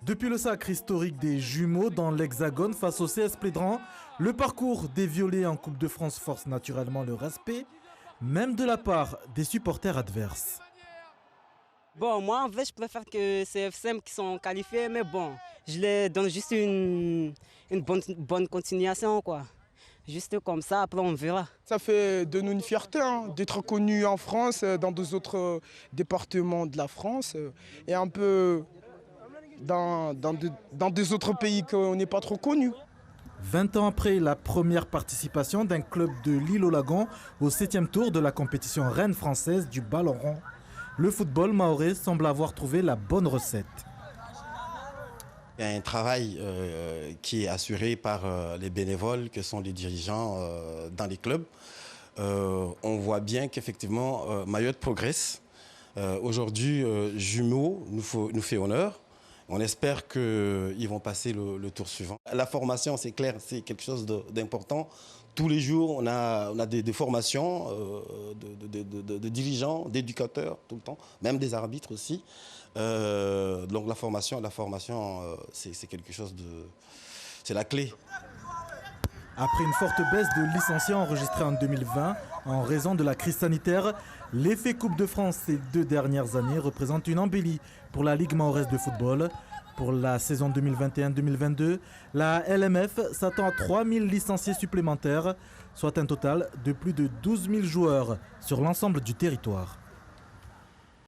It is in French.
Depuis le sacre historique des jumeaux dans l'Hexagone face au CS Plédran, le parcours des Violets en Coupe de France force naturellement le respect, même de la part des supporters adverses. Bon, moi en fait je préfère que CFCM qui sont qualifiés, mais bon, je les donne juste une bonne continuation quoi. Juste comme ça, après on verra. Ça fait de nous une fierté d'être connus en France, dans d'autres autres départements de la France et un peu dans des autres pays qu'on n'est pas trop connus. 20 ans après la première participation d'un club de l'Île-aux-Lagons au 7e tour de la compétition reine française du ballon rond, le football mahorais semble avoir trouvé la bonne recette. Il y a un travail qui est assuré par les bénévoles que sont les dirigeants dans les clubs. On voit bien qu'effectivement Mayotte progresse. Aujourd'hui, Jumeaux nous fait honneur. On espère qu'ils vont passer le tour suivant. La formation, c'est clair, c'est quelque chose d'important. Tous les jours, on a des formations de dirigeants, d'éducateurs, tout le temps, même des arbitres aussi. Donc la formation, c'est quelque chose de... C'est la clé. Après une forte baisse de licenciés enregistrée en 2020 en raison de la crise sanitaire, l'effet Coupe de France ces 2 dernières années représente une embellie pour la Ligue mahoraise de football. Pour la saison 2021-2022, la LMF s'attend à 3000 licenciés supplémentaires, soit un total de plus de 12 000 joueurs sur l'ensemble du territoire.